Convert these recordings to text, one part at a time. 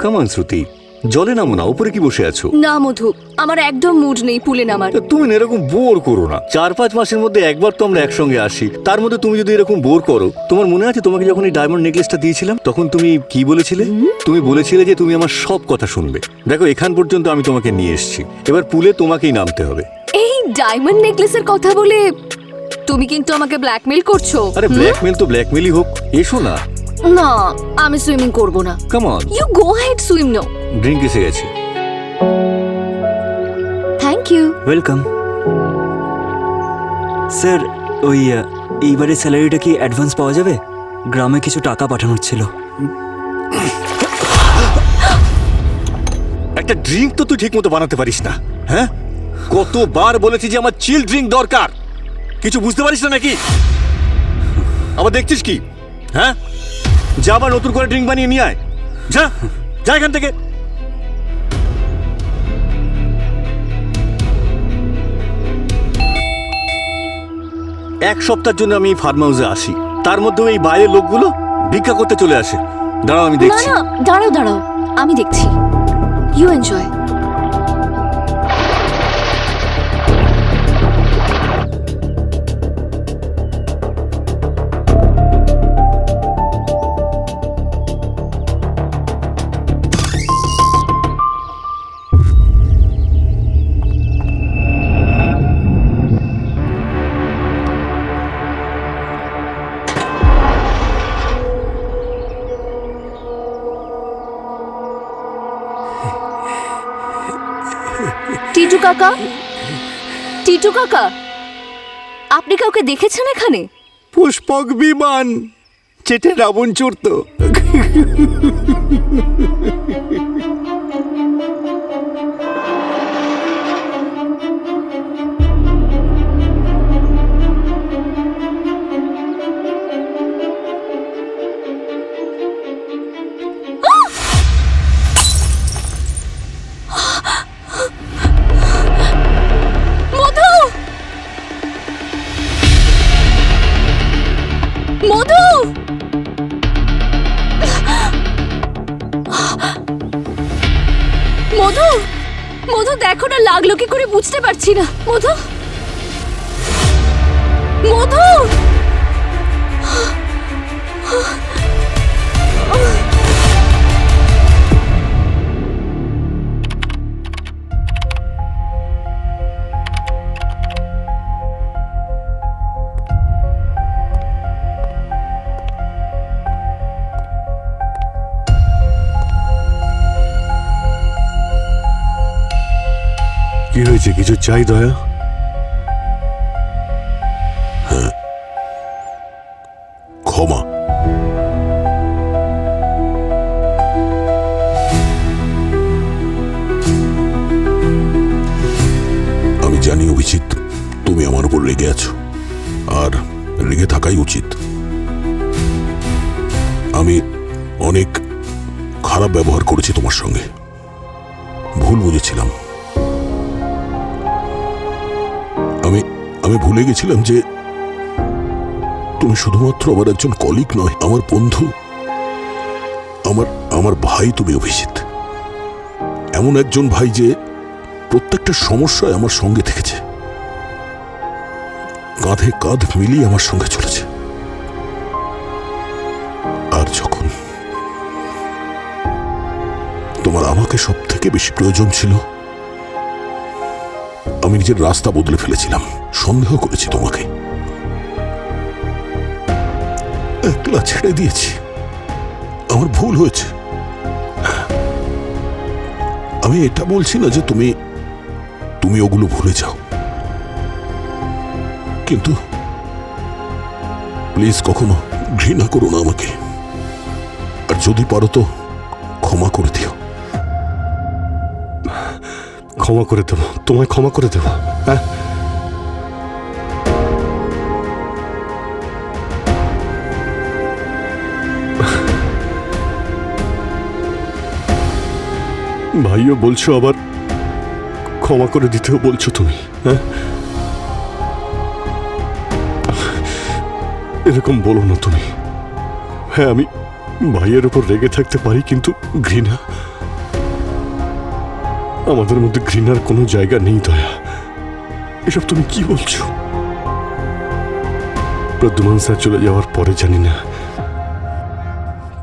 কামান শ্রুতি, জলে নামো না, উপরে কি বসে আছো? না মধু, আমার একদম মুড নেই পুলে নামার। তুমি না এরকম বোর করো না। 4-5 মাসের মধ্যে একবার তো আমরা একসঙ্গে আসি, তার মধ্যে তুমি যদি এরকম বোর করো। তোমার মনে আছে তোমাকে যখন এই ডায়মন্ড নেকলেসটা দিয়েছিলাম তখন তুমি কি বলেছিলে? তুমি বলেছিলে যে তুমি আমার সব কথা শুনবে। দেখো এখান পর্যন্ত আমি তোমাকে নিয়ে এসেছি, এবার পুলে তোমাকেই নামতে হবে। এই ডায়মন্ড নেকলেসের কথা বলে তুমি কিন্তু আমাকে ব্ল্যাকমেল করছো। আরে ব্ল্যাকমেল তো ব্ল্যাকমেলই হোক, এসো না। না, আমি সুইমিং করব না। Come on, you go head swim now. Drink এসে গেছে। Thank you. Welcome sir. ওই এইবারে স্যালারিটা কি অ্যাডভান্স পাওয়া যাবে? গ্রামে কিছু টাকা পাঠানোর ছিল। একটা ড্রিঙ্ক তো তুই ঠিক মতো বানাতে পারিস না, হ্যাঁ? কতবার বলেছি যে আমার চিল ড্রিঙ্ক দরকার, কিছু বুঝতে পারিস না নাকি? আবার দেখছিস কি? হ্যাঁ, যা আবার নতুন করে ড্রিঙ্ক বানিয়ে নিয়ে আয়। যা যা এখান থেকে। এক সপ্তাহের জন্য আমি এই ফার্ম হাউসে আসি, তার মধ্যেও এই বাইরের লোকগুলো ভিক্ষা করতে চলে আসে। দাঁড়াও আমি না দেখছি। না, দাঁড়াও দাঁড়াও, আমি দেখছি। You enjoy. টিটু কাকা, টিটু কাকা, আপনি কাউকে দেখেছেন এখানে? পুষ্পক বিমান চেটে রাবণ চড়তো। মধু, মধু, মধু, মধু দেখো না লাগলো কি করে বুঝতে পারছি না। মধু, মধু, কি হয়েছে, কিছু চাই দয়া? ক্ষমা। আমি জানি অভিজিৎ, তুমি আমার উপর রেগে আছো, আর রেগে থাকাই উচিত। আমি অনেক খারাপ ব্যবহার করেছি তোমার সঙ্গে, ভুল বুঝেছিলাম। আমি ভুলে গেছিলাম যে তুমি শুধুমাত্র আমার একজন কলিগ নয়, আমার বন্ধু, আমার ভাই। তুমি অভিজিৎ, এমন একজন ভাই যে প্রত্যেকটা সমস্যায় আমার সঙ্গে থেকেছে, কাঁধে কাঁধ মিলিয়ে আমার সঙ্গে চলেছে। আর যখন তোমার আমাকে সব থেকে বেশি প্রয়োজন ছিল, আমি নিজের রাস্তা বদলে ফেলেছিলাম, সন্দেহ করেছি তোমাকে, একলা ছেড়ে দিয়েছি। আমার ভুল হয়েছে। আমি এটা বলছি না যে তুমি ওগুলো ভুলে যাও, কিন্তু প্লিজ কখনো ঘৃণা করো না আমাকে, আর যদি পারো তো ক্ষমা করে দিও। ক্ষমা করে দেবো, তোমায় ক্ষমা করে দেবো। হ্যাঁ, ভাইও বলছো, আবার ক্ষমা করে দিতেও বলছো তুমি। হ্যাঁ, এরকম বলো না তুমি। হ্যাঁ, আমি ভাইয়ের উপর রেগে থাকতে পারি, কিন্তু ঘৃণা আমাদের মধ্যে ঘৃণার কোনো জায়গা নেই দয়া। এসব তুমি কি বলছো? প্রদ্যুমান স্যার চলে যাওয়ার পরে জানি না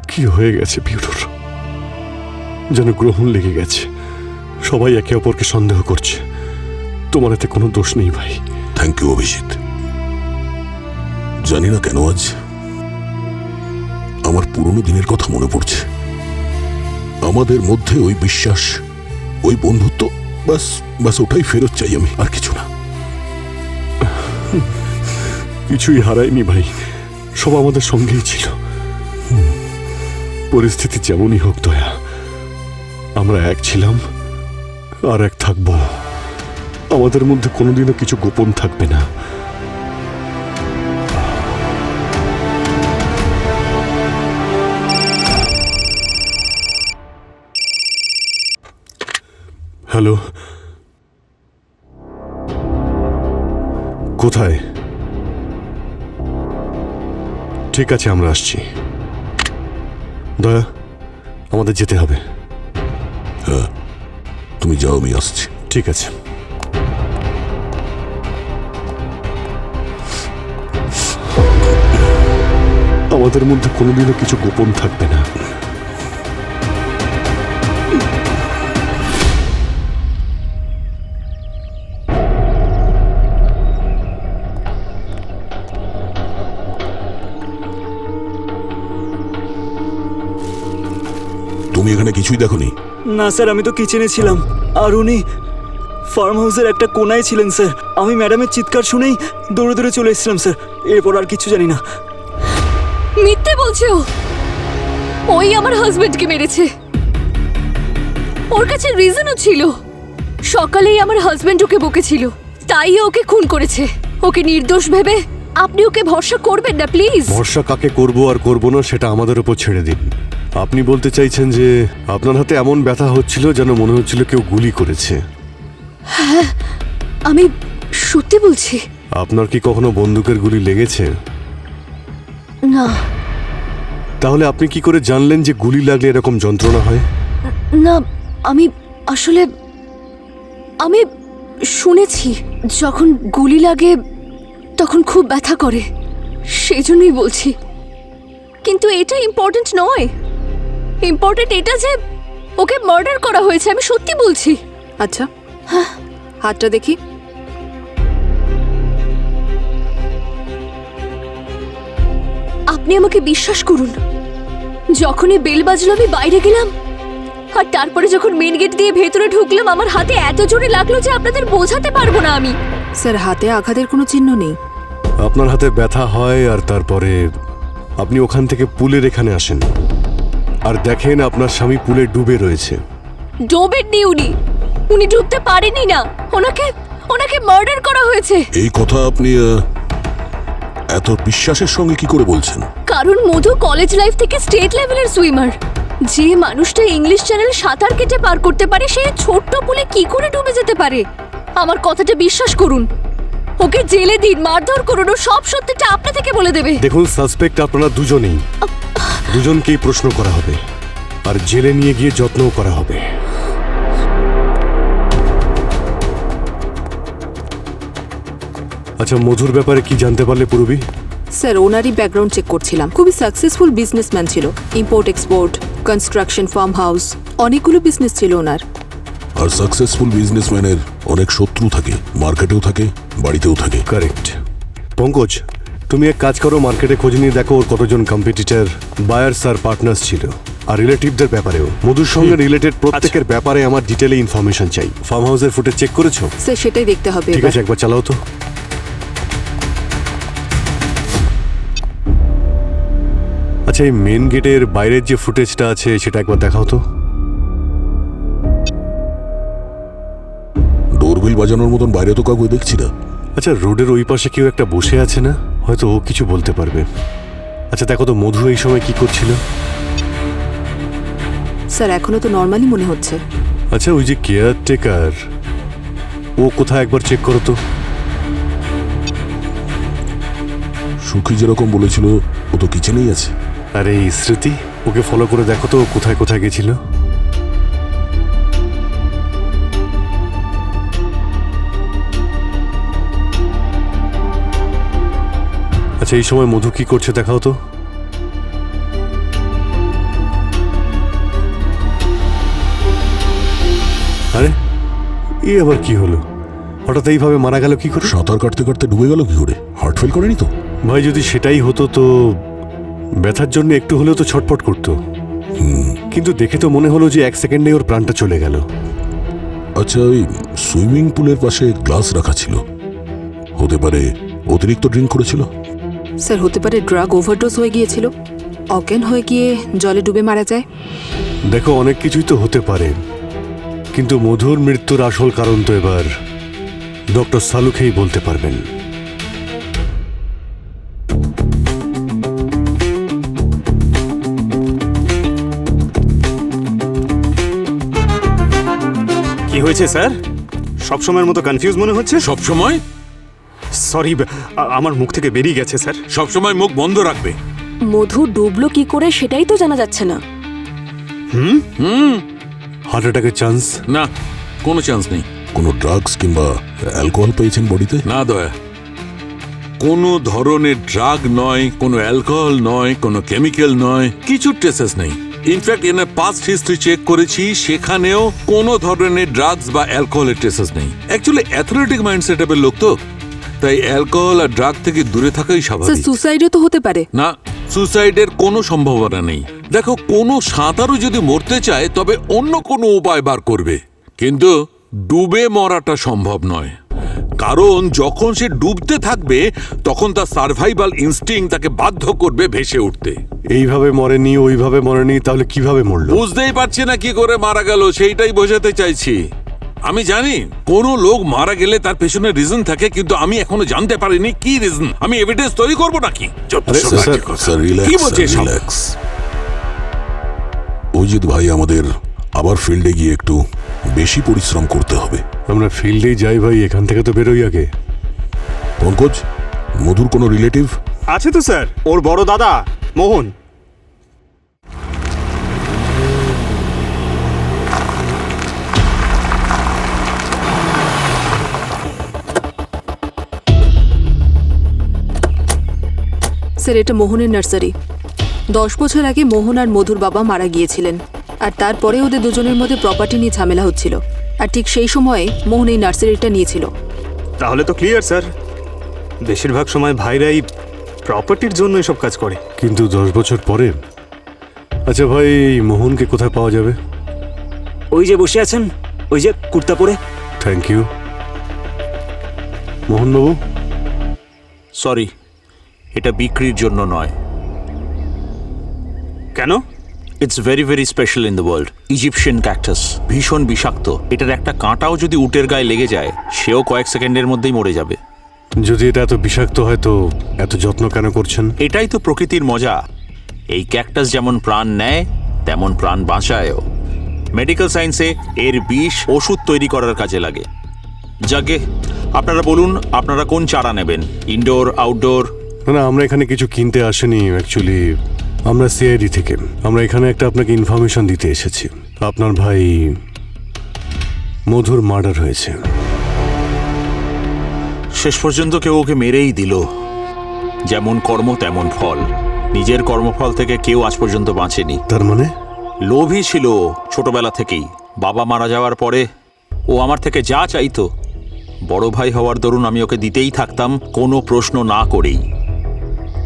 কি হয়ে গেছে পিউরোর, যেন গ্রহণ লেগে গেছে। সবাই একে অপরকে সন্দেহ করছে। তোমার এতে কোনো দোষ নেই ভাই। Thank you Abhijit. জানি না কেন আজ আমার পুরনো দিনের কথা মনে পড়ছে। আমাদের মধ্যে ওই বিশ্বাস, ওই বন্ধুত্ব, বাস বাস ওটাই ফেরত চাই আমি, আর কিছু না। কিছুই হারায়নি ভাই, সব আমাদের সঙ্গেই ছিল। পরিস্থিতি যেমনই হোক দয়া, আমরা এক ছিলাম আর এক থাকবো। আমাদের মধ্যে কোনোদিনও কিছু গোপন থাকবে না। হ্যালো, কোথায়? ঠিক আছে, আমরা আসছি। দয়া, আমাদের যেতে হবে। হ্যাঁ, তুমি যাও, আমি আসছি। ঠিক আছে। আমাদের মধ্যে কোনোদিনও কিছু গোপন থাকবে না। তুমি এখানে কিছুই দেখোনি? না স্যার, আমি তো কিচেনে ছিলাম, আর উনি ফার্ম হাউসের একটা কোনায় ছিলেন স্যার। আমি ম্যাডামের চিৎকার শুনেই দৌড়ে দৌড়ে চলে এসেছিলাম স্যার। এরপর আর কিছু জানি না। মিথ্যে বলছে ও। ওই আমার হাজবেন্ডকে মেরেছে। ওর কাছে রিজনও ছিল। সকালেই আমার হাজবেন্ড ওকে বকেছিল, তাই ওকে খুন করেছে। ওকে নির্দোষ ভেবে আপনি ওকে ভরসা করবেন না প্লিজ। ভরসা কাকে করব আর করব না সেটা আমাদের উপর ছেড়ে দিন। আপনি বলতে চাইছেন যে আপনার হাতে এমন ব্যথা হচ্ছিল যেন মনে হচ্ছিল কেউ গুলি করেছে? আমি সত্যি বলছি। আপনার কি কখনো বন্দুকের গুলি লেগেছে? না তাহলে আপনি কি করে জানলেন যে গুলি লাগলে এরকম যন্ত্রণা হয়? না, আমি আসলে আমি শুনেছি যখন গুলি লাগে তখন খুব ব্যথা করে, সেই জন্যই বলছি। কিন্তু এটা ইম্পর্ট্যান্ট নয়। ইম্পর্ট্যান্ট এটা যে ওকে মার্ডার করা হয়েছে। আমি সত্যি বলছি। আচ্ছা, হাতটা দেখি। আপনি আমাকে বিশ্বাস করুন, যখনই বেল বাজলো আমি বাইরে গেলাম, আর তারপরে যখন মেন গেট দিয়ে ভেতরে ঢুকলাম আমার হাতে এত জোরে লাগলো যে আপনাদের বোঝাতে পারবো না আমি। স্যার, হাতে আঘাতের কোনো চিহ্ন নেই। আপনার হাতে ব্যথা হয় আর তারপরে আপনি ওখান থেকে পুলের এখানে আসেন আর দেখেন আপনার স্বামী পুলে ডুবে রয়েছে। ডোবেননি উনি, উনি ডুবতে পারেনি না। ওনাকে ওনাকে মার্ডার করা হয়েছে। এই কথা আপনি এত বিশ্বাসের সঙ্গে কি করে বলছেন? কারণ মধু কলেজ লাইফ থেকে স্টেট লেভেলের সুইমার। যে মানুষটা ইংলিশ চ্যানেল সাঁতার কেটে পার করতে পারে সে ছোট্ট পুলে কি করে ডুবে যেতে পারে? আমার কথাটা বিশ্বাস করুন। ওকে জেলে দিন, মারধর করুন, ও সব সত্যিটা আপনা থেকে বলে দেবে। দেখুন, সাসপেক্ট আপনারা দুজনেই, দুজনকেই প্রশ্ন করা হবে আর জেলে নিয়ে গিয়ে যত্নও করা হবে। আচ্ছা, মধুর ব্যাপারে কি জানতে পারলে পুরবি? স্যার, ওনারই ব্যাকগ্রাউন্ড চেক করছিলাম। খুবই সাকসেসফুল বিজনেসম্যান ছিল। Import export, construction, farm house, অনেকগুলো বিজনেস ছিল ওনার। আর সাকসেসফুল বিজনেসম্যানের অনেক শত্রু থাকে, মার্কেটেও থাকে, বাড়িতেও থাকে। কারেক্ট। পঙ্কজ, তুমি এক কাজ করো, মার্কেটে খোঁজ নিয়ে দেখো ওর কতজন কম্পিটিটর, বায়ার্স আর পার্টনার্স ছিল, আর রিলেটিভদের ব্যাপারেও। মধুর সঙ্গে রিলেটেড প্রত্যেকের ব্যাপারে আমার ডিটেলে ইনফরমেশন চাই। ফার্ম হাউসের ফুটেজ চেক করেছো? স্যার, সেটাই দেখতে হবে। ঠিক আছে, একবার চালাও তো। আচ্ছা, এই মেন গেটের বাইরের যে ফুটেজটা আছে সেটা একবার দেখাও তো। ডোরবেল বাজানোর মতন বাইরে তো কাউকে দেখছি না। আচ্ছা, রোডের ওই পাশে কেউ একটা বসে আছে না? হয়তো ও কিছু বলতে পারবে। আচ্ছা, দেখো তো মধু এই সময় কি করছিল। স্যার, এখনো তো নর্মালি মনে হচ্ছে। আচ্ছা, ওই যে কেয়ারটেকার, ও কোথায় একবার চেক করো তো। সুখী যেরকম বলেছিল ও তো কিচেনেই আছে। আরে এই স্মৃতি, ওকে ফলো করে দেখো তো কোথায় কোথায় গেছিল। আচ্ছা এই সময় মধু কি করছে দেখাও তো। আরে এই আবার কি হলো, হঠাৎ এইভাবে মারা গেল কি করে? সাঁতার কাটতে কাটতে ডুবে গেল কি করে? হার্ট ফেল করেনি তো? ভাই যদি সেটাই হতো তো ব্যথার জন্য একটু হলেও তো ছটফট করতো, কিন্তু দেখে তো মনে হলো যে 1 সেকেন্ডে ওর প্রাণটা চলে গেল। আচ্ছা, ওই সুইমিং পুলের পাশে গ্লাস রাখা ছিল, হতে পারে অতিরিক্ত ড্রিঙ্ক করেছিল? স্যার হতে পারে ড্রাগ ওভারডোজ হয়ে গিয়েছিল, অজ্ঞান হয়ে গিয়ে জলে ডুবে মারা যায়। দেখো অনেক কিছুই তো হতে পারে, কিন্তু মধুর মৃত্যুর আসল কারণ তো এবার ডক্টর সালুকেই বলতে পারবেন। কি হয়েছে স্যার? সবসময়ের মতো কনফিউজ মনে হচ্ছে। সব সময় সরি, আমার মুখ থেকে বেরিয়ে গেছে স্যার। সব সময় মুখ বন্ধ রাখবে। মধু ডুবলো কি করে সেটাই তো জানা যাচ্ছে না। হার্ট অ্যাটাকের চান্স? না, কোনো চান্স নেই। কোনো ড্রাগস কিংবা অ্যালকোহল পেয়েছেন বডিতে? না দয়া, কোনো ধরনের ড্রাগ নয়, কোনো অ্যালকোহল নয়, কোনো কেমিক্যাল নয়, কিছু ট্রেসেস নেই। ইনফ্যাক্ট এনার পাস্ট হিস্ট্রি চেক করেছি, সেখানেও কোনো ধরনের ড্রাগস বা অ্যালকোহলের ট্রেসেস নেই। অ্যাকচুয়ালি অ্যাথলেটিক মাইন্ড সেটআপের লোক তো, তাই অ্যালকোহল আর ড্রাগ থেকে দূরে থাকাই স্যার স্বাভাবিক। সুসাইডও তো হতে পারে। না, সুসাইডের কোনো সম্ভাবনা নেই। দেখো, কোনো সাঁতারু যদি মরতে চায় তবে অন্য কোনো উপায় বার করবে, কিন্তু ডুবে মরাটা সম্ভব নয়। কারণ যখন সে ডুবতে থাকবে তখন তার সার্ভাইভাল ইনস্টিংক্ট তাকে বাধ্য করবে ভেসে উঠতে। এইভাবে মরেনি, ওইভাবে মরেনি, তাহলে কিভাবে মরলো? বুঝতেই পারছি না কি করে মারা গেল, সেইটাই বোঝাতে চাইছি। আমি জানি কোনো লোক মারা গেলে তার পেছনে রিজন থাকে, কিন্তু আমি এখনো জানতে পারিনি কি রিজন। আমি এভিডেন্স তৈরি করবো নাকি? স্যার কি বলছে এসব? রিল্যাক্স। অজিত ভাই, আমাদের আবার ফিল্ডে গিয়ে একটু বেশি পরিশ্রম করতে হবে। আমরা ফিল্ডেই যাই ভাই, এখান থেকে তো বেরোই আগে। পঙ্কজ, মধুর কোনো রিলেটিভ? আছে তো স্যার, ওর বড় দাদা মোহন। স্যার এটা মোহনের নার্সারি। 10 বছর আগে মোহন আর মধুর বাবা মারা গিয়েছিলেন, আর তারপরে ওদের দুজনের মধ্যে প্রপার্টি নিয়ে ঝামেলা হচ্ছিল, আর ঠিক সেই সময়ে মোহন এই নার্সারিটা নিয়েছিল। তাহলে তো ক্লিয়ার স্যার, বেশিরভাগ সময় ভাইরাই প্রপার্টির জন্য এসব কাজ করে। কিন্তু 10 বছর পরে? আচ্ছা ভাই, এই মোহনকে কোথায় পাওয়া যাবে? ওই যে বসে আছেন, ওই যে কুর্তা পরে। Thank you. মোহনবাবু, সরি, এটা বিক্রির জন্য নয়। কেন? It's very very special in the world. Egyptian cactus, ভীষণ বিষাক্ত। এটার একটা কাঁটাও যদি উটের গায়ে লেগে যায়, সেও কয়েক সেকেন্ডের মধ্যেই মরে যাবে। যদি এটা এত বিষাক্ত হয় তো এত যত্ন কেন করছেন? এটাই তো প্রকৃতির মজা। এই ক্যাকটাস যেমন প্রাণ নেয় তেমন প্রাণ বাঁচায়ও। মেডিকেল সায়েন্সে এর বিষ ওষুধ তৈরি করার কাজে লাগে। যাকে আপনারা বলুন, আপনারা কোন চারা নেবেন? Indoor, outdoor? না না, আমরা এখানে কিছু কিনতে আসিনি অ্যাকচুয়ালি, আমরা সিআইডি থেকে। আমরা এখানে একটা আপনাকে ইনফরমেশন দিতে এসেছি। আপনার ভাই মধুর মার্ডার হয়েছে। শেষ পর্যন্ত কেউ ওকে মেরেই দিল। যেমন কর্ম তেমন ফল। নিজের কর্মফল থেকে কেউ আজ পর্যন্ত বাঁচেনি। তার মানে? লোভী ছিল ও ছোটবেলা থেকেই। বাবা মারা যাওয়ার পরে ও আমার থেকে যা চাইতো, বড় ভাই হওয়ার দরুন আমি ওকে দিতেই থাকতাম, কোনো প্রশ্ন না করেই।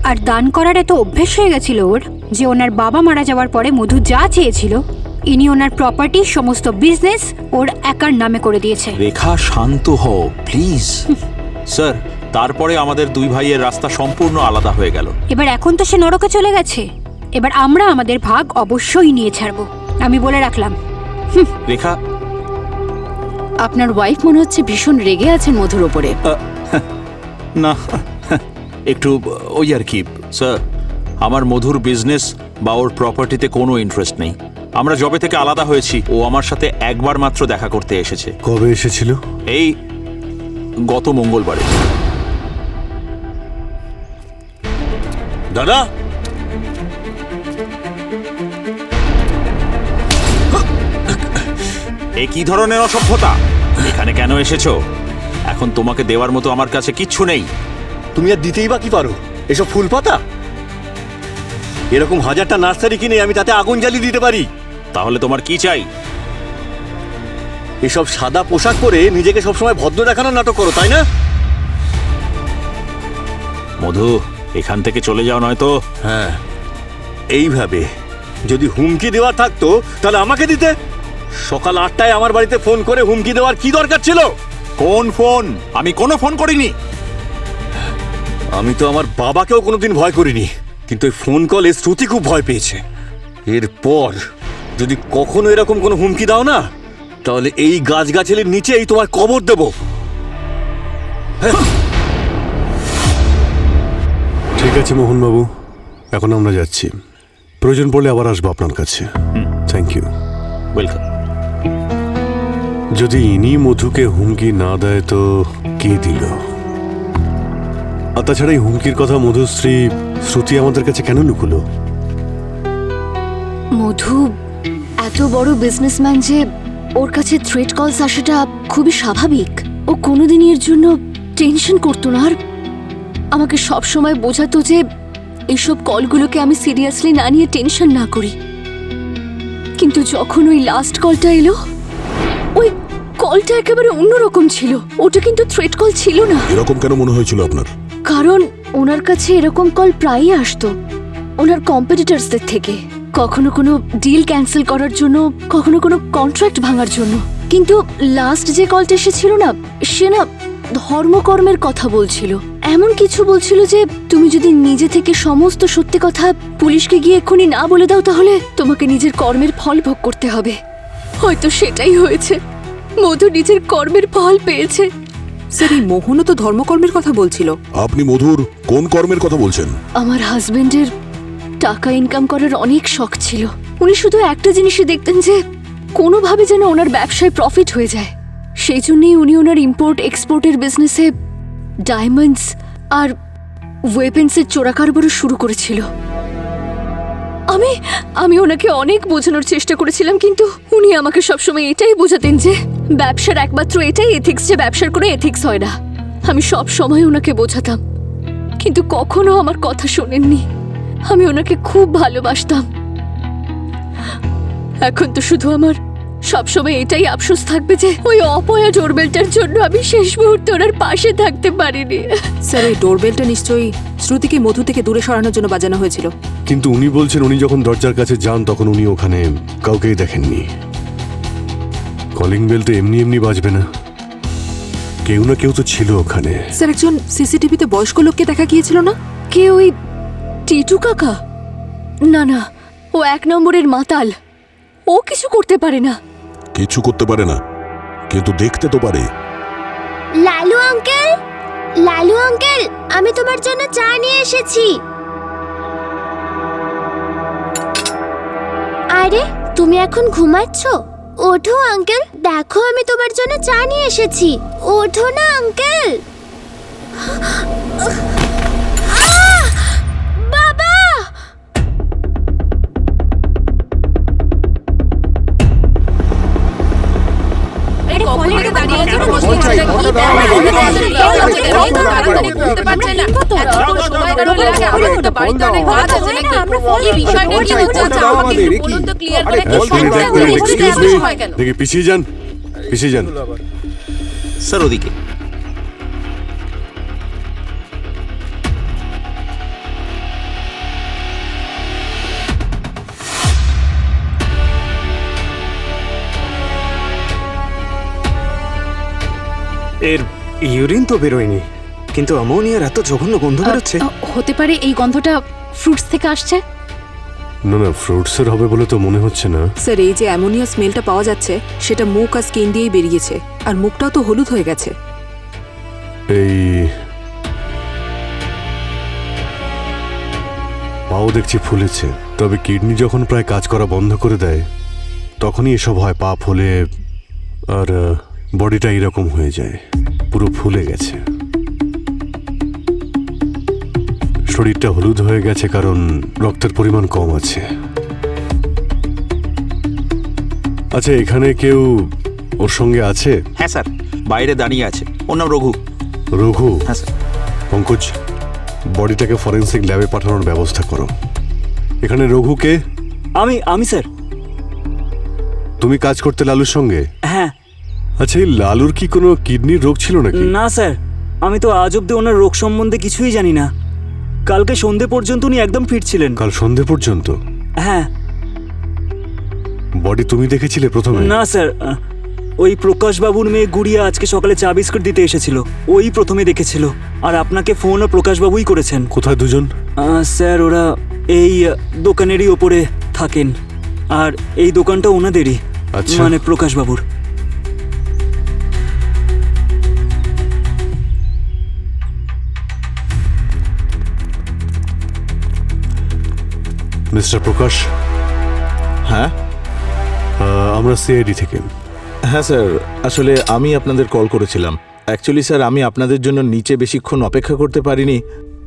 আর দান করার এত অভ্যেস হয়ে গেছিল ওর যে ওনার বাবা মারা যাওয়ার পরে মধু যা চেয়েছিল ইনি ওনার প্রপার্টি, সমস্ত বিজনেস ওর একার নামে করে দিয়েছে। রেখা, শান্ত হও প্লিজ। স্যার, তারপরে আমাদের দুই ভাইয়ের রাস্তা সম্পূর্ণ আলাদা হয়ে গেল। এবার এখন তো সে নরকে চলে গেছে, এবার আমরা আমাদের ভাগ অবশ্যই নিয়ে ছাড়বো, আমি বলে রাখলাম। রেখা, আপনার ওয়াইফ মনে হচ্ছে ভীষণ রেগে আছেন মধুর ওপরে। না, একটু ওই আর কি। স্যার, আমার মধুর বিজনেস বা ওর প্রপার্টিতে কোনো ইন্টারেস্ট নেই। আমরা জবে থেকে আলাদা হয়েছি ও আমার সাথে একবার মাত্র দেখা করতে এসেছে। কবে এসেছিল? এই গত মঙ্গলবারে। দাদা, এ কি ধরনের অসভ্যতা? এখানে কেন এসেছো? এখন তোমাকে দেওয়ার মতো আমার কাছে কিচ্ছু নেই। তুমি আর দিতেই বা কি পারো? এসব ফুল পাতা? এরকম হাজারটা নার্সারি কিনে আমি তাতে আগুন জ্বালিয়ে দিতে পারি। তাহলে তোমার কি চাই? এসব সাদা পোশাক পরে নিজেকে সবসময় ভদ্র দেখানোর নাটক করো, তাই না? মধু, এখান থেকে চলে যাও নয়তো। হ্যাঁ, এইভাবে যদি হুমকি দেওয়ার থাকতো তাহলে আমাকে দিতে। সকাল 8টায় আমার বাড়িতে ফোন করে হুমকি দেওয়ার কি দরকার ছিল? কোন ফোন? আমি কোনো ফোন করিনি। আমি তো আমার বাবাকেও কোনোদিন ভয় করিনি, কিন্তু এই ফোন কলে শ্রুতি খুব ভয় পেয়েছে। এরপর যদি কখনো এরকম কোনো হুমকি দাও না, তাহলে এই গাছগাছালির নিচেই তোমার কবর দেব। ঠিক আছে মোহনবাবু, এখন আমরা যাচ্ছি। প্রয়োজন পড়লে আবার আসবো আপনার কাছে। Thank you. ওয়েলকাম। যদি ইনি মধুকে হুমকি না দেয় তো কে দিল? আর তাছাড়া এই হুমকির কথা মধুশ্রী শ্রুতি আমাদের কাছে কেন লুকুলো? মধু এত বড় বিজনেসম্যান যে ওর কাছে থ্রেট কলস আসাটা খুবই স্বাভাবিক। ও কোনোদিনই এর জন্য টেনশন করতো না, আর আমাকে সব সময় বোঝাতো যে এইসব কলগুলোকে আমি সিরিয়াসলি না নিয়ে টেনশন না করি। কিন্তু যখন ওই লাস্ট কলটা এলো, ওই কলটা একেবারে অন্যরকম ছিল। ওটা কিন্তু থ্রেট কল ছিল না। এরকম কেন মনে হয়েছিল আপনার? কারণ ওনার কাছে এরকম কল প্রায়ই আসতো ওনার কম্পিটিটরসদের থেকে, কখনো কোনো ডিল ক্যান্সেল করার জন্য, কখনো কোনো কন্ট্রাক্ট ভাঙার জন্য। কিন্তু লাস্ট যে কলটা এসেছিল না, সে না ধর্মকর্মের কথা বলছিল। এমন কিছু বলছিল যে তুমি যদি নিজে থেকে সমস্ত সত্যি কথা পুলিশকে গিয়ে এক্ষুনি না বলে দাও, তাহলে তোমাকে নিজের কর্মের ফল ভোগ করতে হবে। হয়তো সেটাই হয়েছে, মধু নিজের কর্মের ফল পেয়েছে। স্যার, এই মোহনও তো ধর্মকর্মের কথা বলছিল। আপনি মধুর কোন কর্মের কথা বলছেন? আমার হাজবেন্ডের টাকা ইনকাম করার অনেক শখ ছিল। উনি শুধু একটা জিনিসই দেখতেন যে কোনোভাবে যেন ওনার ব্যবসায় প্রফিট হয়ে যায়। সেই জন্যই উনি ওনার ইম্পোর্ট এক্সপোর্টের বিজনেসে ডায়মন্ডস আর ওয়েপেন্সের চোরাকারবারও শুরু করেছিল। আমি ওনাকে অনেক বোঝানোর চেষ্টা করেছিলাম, কিন্তু উনি আমাকে সবসময় এটাই বোঝাতেন যে ব্যবসার একমাত্র এটাই এথিক্স, যে ব্যবসার কোনো এথিক্স হয় না। আমি সব সময় ওনাকে বোঝাতাম, কিন্তু কখনো আমার কথা শোনেননি। আমি ওনাকে খুব ভালোবাসতাম। এখন তো শুধু আমার সবসময় এটাই আফসোস থাকবে যে ওই অপয়া ডোরবেলটার জন্য আমি শেষ মুহূর্তে ওনার পাশে থাকতে পারিনি। স্যার, এই ডোরবেলটা নিশ্চয়ই শ্রুতিকে মধু থেকে দূরে সরানোর জন্য বাজানো হয়েছিল। কিন্তু উনি বলছেন উনি যখন দরজার কাছে যান তখন উনি ওখানে কাউকেই দেখেননি। কলিং বেল তো এমনি এমনি বাজবে না, কেউ না কেউ তো ছিল ওখানে। স্যার, একজন সিসিটিভিতে বয়স্ক লোককে দেখা গিয়েছিল না? কে? ওই টিটু কাকা? না না, ও 1 নম্বরের মাতাল। ও কিছু করতে পারে না। কিছু করতে পারে না, কিন্তু দেখতে তো পারে। লালু আঙ্কেল, লালু আঙ্কেল, আমি তোমার জন্য চা নিয়ে এসেছি। আরে তুমি এখন ঘুমাচ্ছ? ওঠো আঙ্কেল, দেখো আমি তোমার জন্য চা নিয়ে এসেছি। ওঠো না আঙ্কেল। বাবা! দেখি পিছিয়ে যান, পিছিয়ে যান। স্যার, ওদিকে। এর ইউরিন তো বেরোয়নি, কিন্তু অ্যামোনিয়ার এত জঘন্য গন্ধ বেরোচ্ছে। হতে পারে এই গন্ধটা ফ্রুটস থেকে আসছে। না না, ফ্রুটসের হবে বলে তো মনে হচ্ছে না। স্যার, এই যে অ্যামোনিয়া স্মেলটা পাওয়া যাচ্ছে সেটা মুখ আর স্কিন দিয়েই বেরিয়েছে, আর মুখটাও তো হলুদ হয়ে গেছে। এই পাও দেখছি ফুলেছে, তবে কিডনি যখন প্রায় কাজ করা বন্ধ করে দেয় তখনই এসব হয়। পা ফুলে আর বডিটা এরকম হয়ে যায়, পুরো ফুলে গেছে। শরীরটা হলুদ হয়ে গেছে কারণ রক্তের পরিমাণ কম আছে। আচ্ছা, এখানে কেউ ওর সঙ্গে আছে? হ্যাঁ স্যার, বাইরে দাঁড়িয়ে আছে। ওর নাম রঘু। রঘু? হ্যাঁ স্যার। পঙ্কজ, বডিটাকে ফরেন্সিক ল্যাবে পাঠানোর ব্যবস্থা করো। এখানে রঘুকে, আমি স্যার। তুমি কাজ করতে লালুর সঙ্গে? হ্যাঁ। আচ্ছা, এই লালুর কি কোনো কিডনির রোগ ছিল নাকি? না স্যার, আমি তো আজ অব্দি ওনার রোগ সম্বন্ধে কিছুই জানি না। কালকে সন্ধে পর্যন্ত উনি একদম ফিট ছিলেন। কাল সন্ধে পর্যন্ত? হ্যাঁ। বডি তুমি দেখেছিলে প্রথমে? না স্যার, ওই প্রকাশ বাবুর মেয়ে গুড়িয়া আজকে সকালে চা বিস্কুট দিতে এসেছিল, ওই প্রথমে দেখেছিল। আর আপনাকে ফোনও প্রকাশ বাবুই করেছেন। কোথায় দুজন? স্যার ওরা এই দোকানেরই ওপরে থাকেন, আর এই দোকানটা ওনাদেরই। আচ্ছা। মানে প্রকাশ বাবুর। মিস্টার প্রকাশ। হ্যাঁ আমরা সিআইডি থেকে। হ্যাঁ স্যার, আসলে আমি আপনাদের কল করেছিলাম। অ্যাকচুয়ালি স্যার, আমি আপনাদের জন্য নিচে বেশিক্ষণ অপেক্ষা করতে পারিনি,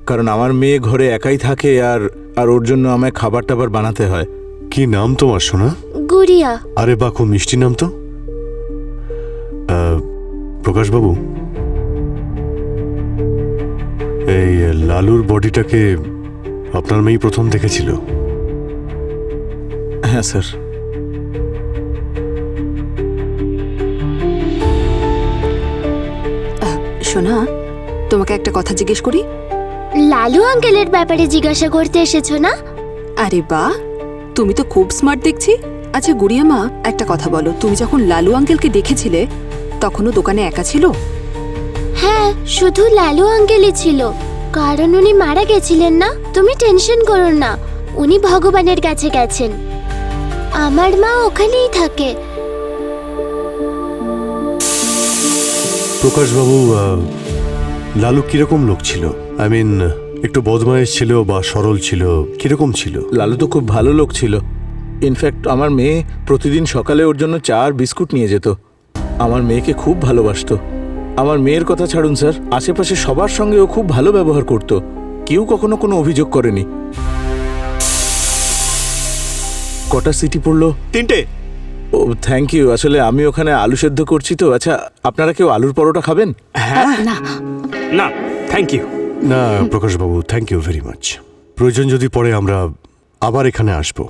কারণ আমার মেয়ে ঘরে একাই থাকে, আর ওর জন্য আমায় খাবার টাবার বানাতে হয়। কি নাম তোমার সোনা? গুড়িয়া। আরে বাহ, খুব মিষ্টি নাম তো। প্রকাশবাবু, এই লালুর বডিটাকে আপনার মেয়ে প্রথম দেখেছিল? হ্যাঁ স্যার। শোনা, তোমাকে একটা কথা জিজ্ঞেস করি। লালু আঙ্কেলের ব্যাপারে জিজ্ঞাসা করতে এসেছো না? আরে বাহ, তুমি তো খুব স্মার্ট দেখছি। আচ্ছা গুড়িয়া মা, একটা কথা বলো, তুমি যখন লালু আঙ্কেলকে দেখেছিলে তখনও দোকানে একা ছিল? হ্যাঁ, শুধু লালু আঙ্কেলই ছিল, কারণ উনি মারা গেছিলেন না। তুমি টেনশন করো না, উনি ভগবানের কাছে গেছেন। আমার মা ওখানেই থাকে। প্রকাশবাবু, লালু কিরকম লোক ছিল? আই মিন, একটু বদমাইশ ছিল বা সরল ছিল, কিরকম ছিল? লালু তো খুব ভালো লোক ছিল। ইনফ্যাক্ট আমার মেয়ে প্রতিদিন সকালে ওর জন্য চা আর বিস্কুট নিয়ে যেত। আমার মেয়েকে খুব ভালোবাসতো। আমার মেয়ের কথা ছাড়ুন স্যার, আশেপাশে সবার সঙ্গে ও খুব ভালো ব্যবহার করত। কেউ কখনো কোনো অভিযোগ করেনি। কটা সিটি পড়লো? 3টে। ও থ্যাংক ইউ। আসলে আমি ওখানে আলু সেদ্ধ করছি তো। আচ্ছা, আপনারা কেউ আলুর পরোটা খাবেন? হ্যাঁ। না, না, থ্যাংক ইউ। না প্রকাশবাবু, থ্যাংক ইউ ভেরি মাচ। প্রয়োজন যদি পড়ে আমরা আবার এখানে আসবো।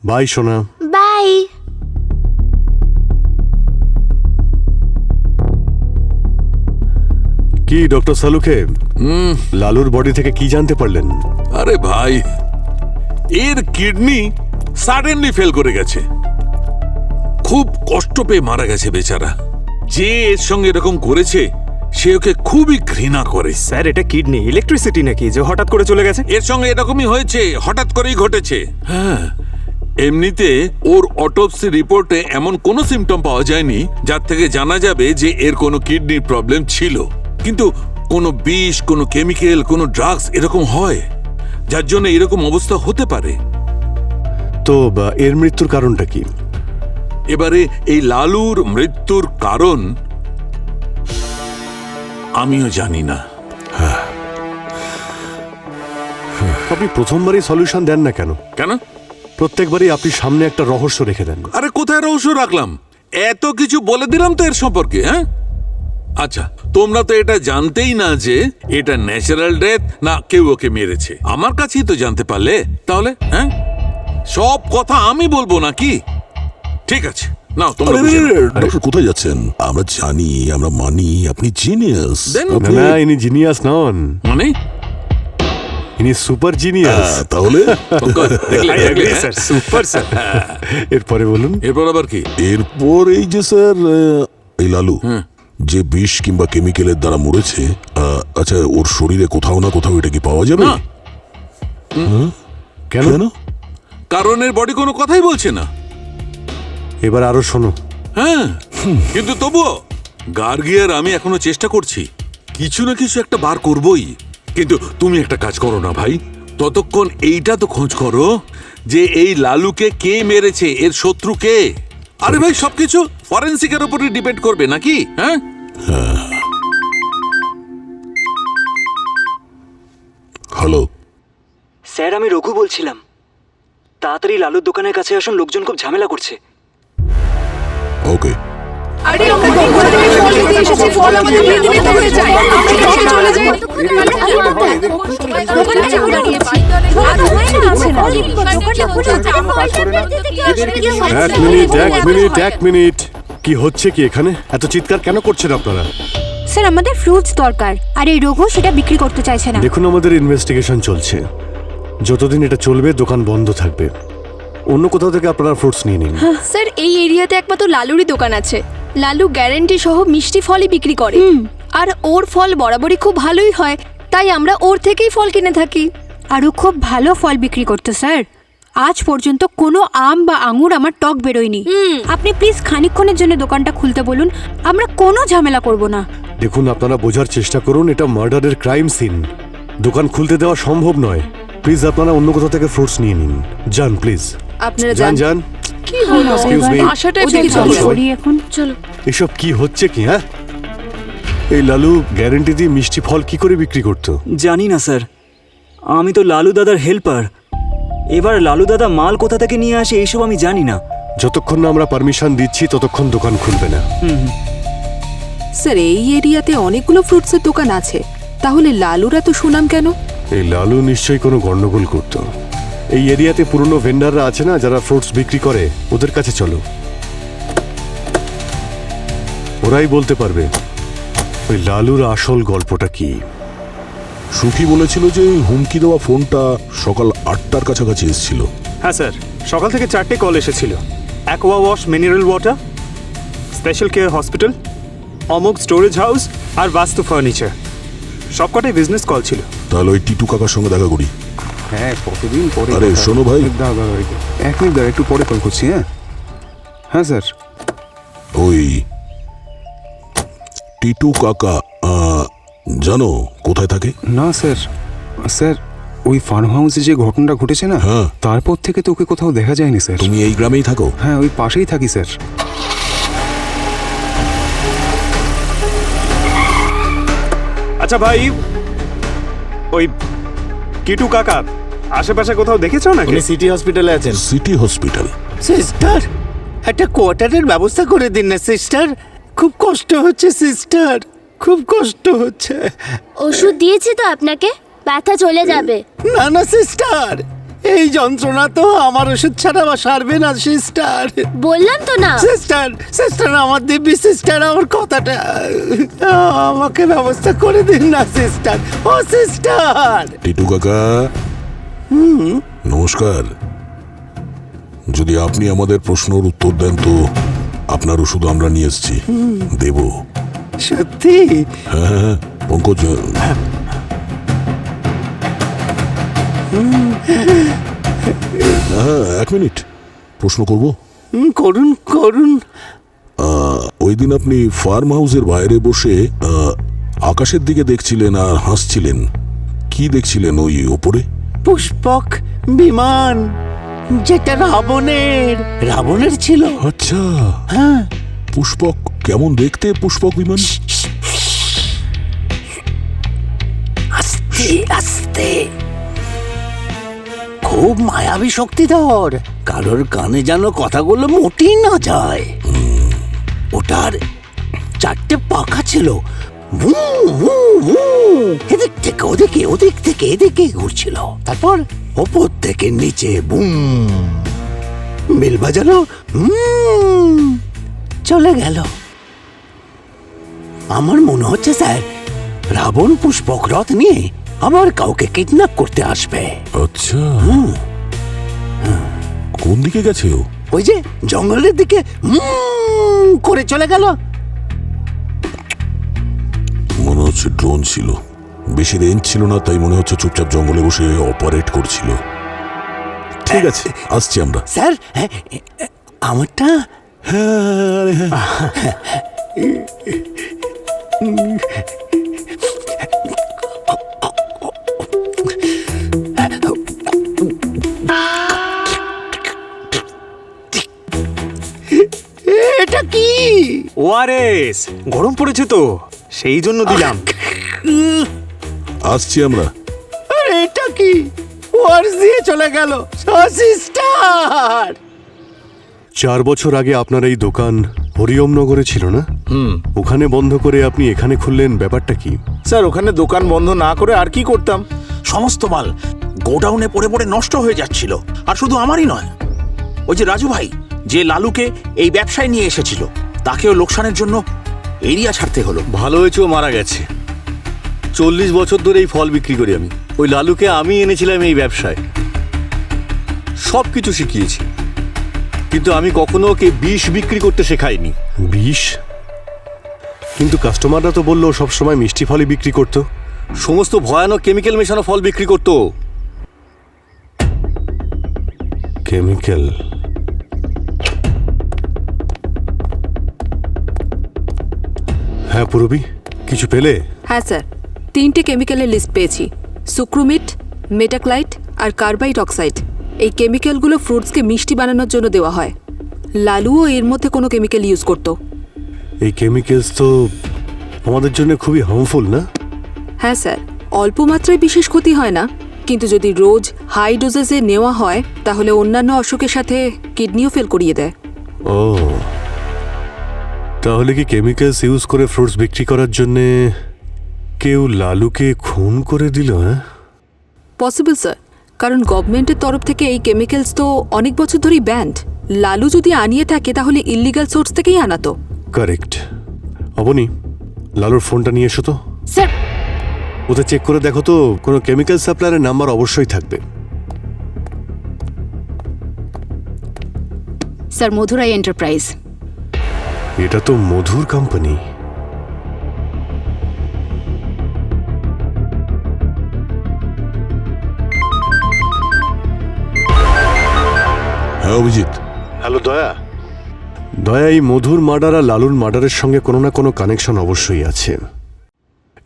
বাই সোনা। বাই। কি ডক্টর সালুকে, লালুর বডি থেকে কি জানতে পারলেন? আরে ভাই, এর কিডনি সাডেনলি ফেল করে গেছে। খুব কষ্ট পেয়ে মারা গেছে বেচারা। যে এর সঙ্গে এরকম করেছে সে ওকে খুবই ঘৃণা করে। স্যার, এটা কিডনি ইলেকট্রিসিটি নাকি যে হঠাৎ করে চলে গেছে? এর সঙ্গে এরকমই হয়েছে, হঠাৎ করেই ঘটেছে। হ্যাঁ, এমনিতে ওর অটোপসি রিপোর্টে এমন কোনো সিমটম পাওয়া যায়নি যার থেকে জানা যাবে যে এর কোনো কিডনির প্রবলেম ছিল। কিন্তু কোনো বিষ, কোনো কেমিক্যাল, কোনো ড্রাগস এরকম হয় যার জন্য এরকম অবস্থা হতে পারে। তো এর মৃত্যুর কারণটা কি? এবারে এই লালুর মৃত্যুর কারণ আমিও জানি না। আপনি প্রথমবারই সলিউশন দেন না কেন? কেন? প্রত্যেকবারই আপনি সামনে একটা রহস্য রেখে দেন। আরে কোথায় রহস্য রাখলাম? এত কিছু বলে দিলাম তো এর সম্পর্কে। হ্যাঁ, আচ্ছা, তোমরা তো এটা জানতেই না যে এটা ন্যাচারাল ডেথ না কেউ ওকে মেরেছে। আমার কাছেই তো জানতে পারলে। তাহলে হ্যাঁ, সব কথা আমি বলবো নাকি? ঠিক আছে, নাও তোমরা বুঝে নাও। ডক্টর কোথায় যাচ্ছেন? আমরা জানি, আমরা মানি আপনি জিনিয়াস। Then- না না, ইনি জিনিয়াস নন, মানে ইনি সুপার জিনিয়াস। তাহলে পঙ্কজ, দেখলে, দেখলে, হ্যাঁ? Super sir. এরপরে বলুন। এরপর আবার কি? এরপর এই যে স্যার, এই লালু যে বিষ কিংবা কেমিক্যালের দ্বারা মরেছে, আচ্ছা ওর শরীরে কোথাও না কোথাও এটা কি পাওয়া যাবে? না। কেন? কেন? কারণ এর বডি কোনো কথাই বলছে না। এবার আরো শোনো। হ্যাঁ, কিন্তু তবুও গার্গিয়ার আমি এখনো চেষ্টা করছি, কিছু না কিছু একটা বার করবই। কিন্তু তুমি একটা কাজ করো না ভাই, ততক্ষণ এইটা তো খোঁজ করো যে এই লালুকে কে মেরেছে, এর শত্রু কে। আরে ভাই, সবকিছু ফরেন্সিকের উপরই ডিপেন্ড করবে নাকি? হ্যাঁ, হ্যালো স্যার, আমি রঘু বলছিলাম। তাড়াতাড়ি লালুর দোকানের কাছে আসুন, লোকজন খুব ঝামেলা করছে। ওকে। আরে আমরা কখন থেকে ফল নিতে এসেছি, ফল আমাদের দিয়ে দিলে তো হয়ে যায়। আমরা কাছে চলে যাই। এক মিনিট কি হচ্ছে কি এখানে? এত চিৎকার কেন করছেন আপনারা? স্যার আমাদের ফ্রুটস দরকার, আর এই রঘু সেটা বিক্রি করতে চাইছে না। দেখুন, আমাদের ইনভেস্টিগেশন চলছে, যতদিন এটা চলবে দোকান বন্ধ থাকবে। অন্য কোথাও থেকে আপনারা ফ্রুটস নিয়ে নিন। স্যার এই এরিয়াতে একমাত্র লালুরই দোকান আছে। লালু গ্যারান্টি সহ মিষ্টি ফলই বিক্রি করে, আর ওর ফল বরাবরই খুব ভালোই হয়, তাই আমরা ওর থেকেই ফল কিনে থাকি। আরও খুব ভালো ফল বিক্রি করতো স্যার। আজ পর্যন্ত কোনো আম বা আঙুর আমার টক বেরোয়নি। আপনি প্লিজ খানিকক্ষণের জন্য দোকানটা খুলতে বলুন, আমরা কোনো ঝামেলা করব না। দেখুন, আপনারা বোঝার চেষ্টা করুন, এটা মার্ডারের ক্রাইম সিন। দোকান খুলতে দেওয়া সম্ভব নয়। প্লিজ আপনারা অন্য কোথাও থেকে ফ্রুটস নিয়ে নিন। যান প্লিজ, আপনারা যান যান। যান। কি হলো? Excuse me. আশাটাই ওদিকে ভেঙে চলো, গেল। সরি এখন। চলো। এসব কি হচ্ছে কি? হ্যাঁ, এই লালু গ্যারেন্টি দিয়ে মিষ্টি ফল কি করে বিক্রি করতো? জানি না স্যার, আমি তো লালু দাদার হেল্পার। এবার লালু দাদা মাল কোথা থেকে নিয়ে আসে এইসব আমি জানি না। যতক্ষণ না আমরা পারমিশন দিচ্ছি ততক্ষণ দোকান খুলবে না। স্যার এই এরিয়াতে অনেকগুলো ফ্রুটসের দোকান আছে, তাহলে লালুর এত সুনাম কেন? এই লালু নিশ্চয়ই কোনো গন্ডগোল করতো। এই এরিয়াতে পুরনো ভেন্ডাররা আছে না, যারা ফ্রুটস বিক্রি করে, ওদের কাছে চলো, ওরাই বলতে পারবে ওই লালুর আসল গল্পটা কি। সুখী বলেছিল যে হুমকি দেওয়া ফোনটা সকাল 8টার কাছাকাছি এসেছিল। হ্যাঁ স্যার, সকাল থেকে 4টে কল এসেছিল। Aqua wash mineral water, special care hospital, অমোক স্টোরেজ হাউস আর বাস্তু ফার্নিচার, সবকটাই বিজনেস কল ছিল। তাহলে ওই টিটু কাকার সঙ্গে দেখা করি। হ্যাঁ, কতদিন পরে। আরে শোনো ভাই, দাঁড়া, এক মিনিট দাঁড়া, একটু পরে কল করছি। হ্যাঁ হ্যাঁ স্যার। ওই টিটু কাকা জানো কোথায় থাকে? না স্যার, স্যার ওই ফার্ম হাউসে যে ঘটনাটা ঘটেছে না, হ্যাঁ। তারপর থেকে তো ওকে কোথাও দেখা যায়নি স্যার। তুমি এই গ্রামেই থাকো? হ্যাঁ, ওই পাশেই থাকি স্যার। আচ্ছা ভাই, ওই কিটু কাকা আশেপাশে কোথাও দেখেছো নাকি? উনি সিটি হসপিটালে আছেন। City hospital? সিস্টার, একটা কোয়ার্টারের ব্যবস্থা করে দিন না সিস্টার, খুব কষ্ট হচ্ছে সিস্টার, খুব কষ্ট হচ্ছে। ওষুধ দিয়েছি তো আপনাকে, ব্যথা চলে যাবে। না না সিস্টার, এই যন্ত্রণা তো আমার ওষুধ ছাড়া বা সারবে না সিস্টার। বললাম তো না। সিস্টার, সিস্টার আমার দিব্যি সিস্টার, আমার কথাটা আমাকে ব্যবস্থা করে দিন না সিস্টার। ও সিস্টার। টিটু কাকা নমস্কার। যদি আপনি আমাদের প্রশ্নের উত্তর দেন তো আপনার ওষুধ আমরা নিয়ে এসেছি, দেব। সত্যি? হ্যাঁ হ্যাঁ, পঙ্কজ। হ্যাঁ, 1 মিনিট প্রশ্ন করব। করুন করুন। ওই দিন আপনি ফার্ম হাউসের বাইরে বসে আকাশের দিকে দেখছিলেন আর হাসছিলেন, কি দেখছিলেন ওই ওপরে? পুষ্পক বিমান, যেটা রাবণের ছিল। আচ্ছা, হ্যাঁ। পুষ্পক কেমন দেখতে? পুষ্পক বিমান? আস্তে আস্তে, খুব মায়াবী শক্তিধর, কারোর কানে যেন কথাগুলো মোটেই না যায়। ওটার 4টে পাখা ছিল, ভু ভু ভু, এদিক থেকে ওদিকে, ওদিক থেকে এদিকে ঘুরছিল। তারপর ওপর থেকে নিচে বুম, বেল বাজালো, চলে গেল। আমার মনে হচ্ছে স্যার, রাবণ পুষ্পক রথ নিয়ে আবার কাউকে কিডন্যাপ করতে আসবে। আচ্ছা, কোন দিকে গেছে ও? ওই যে জঙ্গলের দিকে করে চলে গেল। মনে হচ্ছে ড্রোন ছিল, বেশি রেঞ্জ ছিল না, তাই মনে হচ্ছে চুপচাপ জঙ্গলে বসে অপারেট করছিল। ঠিক আছে, আসছি আমরা। স্যার, আমারটা এটা কি? ওআরএস, গরম পড়েছে তো সেই জন্য দিলাম। আসছি আমরা। এটা কি? ওয়ার্স দিয়ে চলে গেল। সিস্টার, 4 বছর আগে আপনার এই দোকান হরিওমনগরে ছিল না? ওখানে বন্ধ করে আপনি এখানে খুললেন, ব্যাপারটা কি? স্যার ওখানে দোকান বন্ধ না করে আর কি করতাম? সমস্ত মাল গোডাউনে পড়ে পড়ে নষ্ট হয়ে যাচ্ছিল। আর শুধু আমারই নয়, ওই যে রাজু ভাই যে লালুকে এই ব্যবসায় নিয়ে এসেছিল, তাকেও লোকসানের জন্য এরিয়া ছাড়তে হলো। ভালো হয়েছে ও মারা গেছে। 40 বছর ধরে এই ফল বিক্রি করি আমি। ওই লালুকে আমি এনেছিলাম এই ব্যবসায়, সব কিছু শিখিয়েছি, কিন্তু আমি কখনো ওকে বিষ বিক্রি করতে শেখাইনি। বিষ? কিন্তু কাস্টমাররা তো বললো সবসময় মিষ্টি ফলই বিক্রি করতো। সমস্ত ভয়ানক কেমিক্যাল মেশানো ফল বিক্রি করতো। কেমিক্যাল? হ্যাঁ পুরবি, কিছু পেলে? হ্যাঁ স্যার, 3টে কেমিক্যালের লিস্ট পেয়েছি। সুক্রোমিট, মেটাক্লাইট আর কার্বাইড অক্সাইড। এই কেমিক্যালগুলো ফ্রুটসকে মিষ্টি বানানোর জন্য দেওয়া হয়। লালুও এর মধ্যে কোনো কেমিক্যাল ইউজ করতো। এই কেমিক্যালস তো আমাদের জন্য খুবই হার্মফুল, না? হ্যাঁ স্যার, অল্প মাত্রায় বিশেষ ক্ষতি হয় না, কিন্তু যদি রোজ হাই ডোজেসে নেওয়া হয় তাহলে অন্যান্য অসুখের সাথে কিডনিও ফেল করিয়ে দেয়। ও, তাহলে কি কেমিক্যালস ইউজ করে ফ্রুটস বিক্রি করার জন্যে কেউ লালুকে খুন করে দিল? হ্যাঁ, পসিবল স্যার, কারণ গভর্নমেন্টের তরফ থেকে এই কেমিক্যালস তো অনেক বছর ধরেই ব্যান্ড। লালু যদি আনিয়ে থাকে তাহলে ইল্লিগাল সোর্স থেকেই আনাতো। কারেক্ট। অবনি, লালুর ফোনটা নিয়ে এসো তো। স্যার, ওতে চেক করে দেখো তো, কোনো কেমিক্যাল সাপ্লায়ারের নাম্বার অবশ্যই থাকবে। Sir Madhurai enterprise. এটা তো মধুর কোম্পানি। হ্যাঁ অভিজিৎ। হ্যালো দয়া। দয়া, এই মধুর মার্ডার আর লালুর মার্ডারের সঙ্গে কোনো না কোনো কানেকশন অবশ্যই আছে।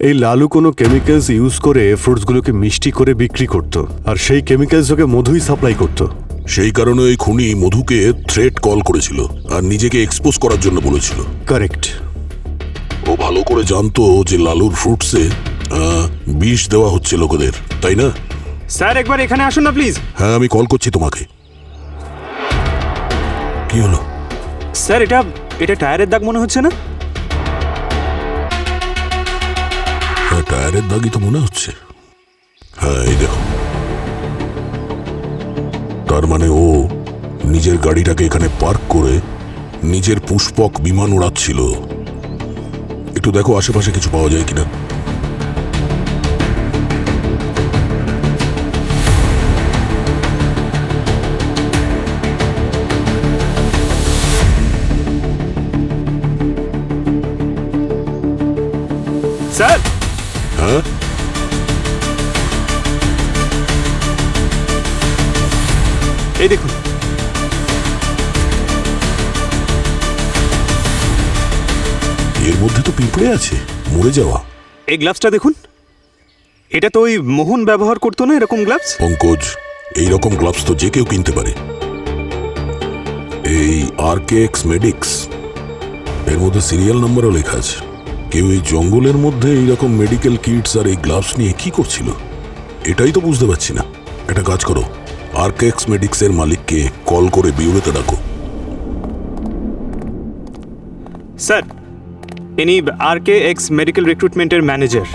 এই লালু কোনো কেমিক্যালস ইউজ করে ফ্রুটসগুলোকে মিষ্টি করে বিক্রি করত, আর সেই কেমিক্যালস ওকে মধুই সাপ্লাই করত। সেই কারণে ওই খুনি মধুকে থ্রেট কল করেছিল আর নিজেকে এক্সপোজ করার জন্য বলেছিল। কারেক্ট। ও ভালো করে জানতো যে লালুর ফ্রুটসে বিষ দেওয়া হচ্ছে লোকেদের, তাই না? স্যার একবার এখানে আসুন না প্লিজ। হ্যাঁ, আমি কল করছি তোমাকে। কি হলো? স্যার এটা টায়ারের দাগ মনে হচ্ছে না? হ্যাঁ, টায়ারের দাগই তো মনে হচ্ছে। হ্যাঁ, এই দেখো। তার মানে ও নিজের গাড়িটাকে এখানে পার্ক করে নিজের পুষ্পক বিমান উড়াচ্ছিল। একটু দেখো আশেপাশে কিছু পাওয়া যায় কিনা। স্যার। হ্যাঁ, এই দেখুন। এর মধ্যে তো পিঁপড়ে আছে, মরে যাওয়া। এই গ্লাভসটা দেখুন, এটা তো ওই মোহন ব্যবহার করতো না এরকম গ্লাভস? পঙ্কজ, এইরকম গ্লাভস তো যে কেউ কিনতে পারে। এই আরকেএক্স মেডিক্স, এর মধ্যে সিরিয়াল নাম্বারও লেখা আছে। কেউ এই জঙ্গলের মধ্যে এইরকম মেডিকেল কিটস আর এই গ্লাভস নিয়ে কি করছিল, এটাই তো বুঝতে পারছি না। একটা কাজ করো, আরকেএক্স মেডিক্সের মালিককে কল করে বিউরোতে ডাকো। স্যার, ইনি আরকেএক্স মেডিকেল রিক্রুটমেন্টের ম্যানেজার।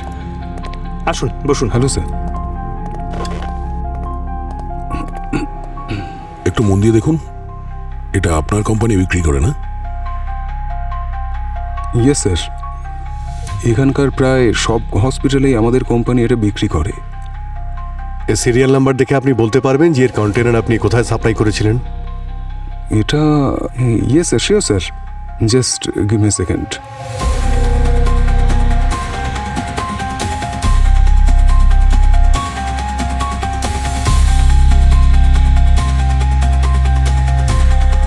আসুন, বসুন। Hello sir. একটু মন দিয়ে দেখুন, এটা আপনার কোম্পানি বিক্রি করে না? ইয়েস স্যার, এখানকার প্রায় সব হসপিটালেই আমাদের কোম্পানি এটা বিক্রি করে। এর সিরিয়াল নাম্বার দেখে আপনি বলতে পারবেন যে এর কন্টেনার আপনি কোথায় সাপ্লাই করেছিলেন? এটা yes sir, sure sir, just give me second.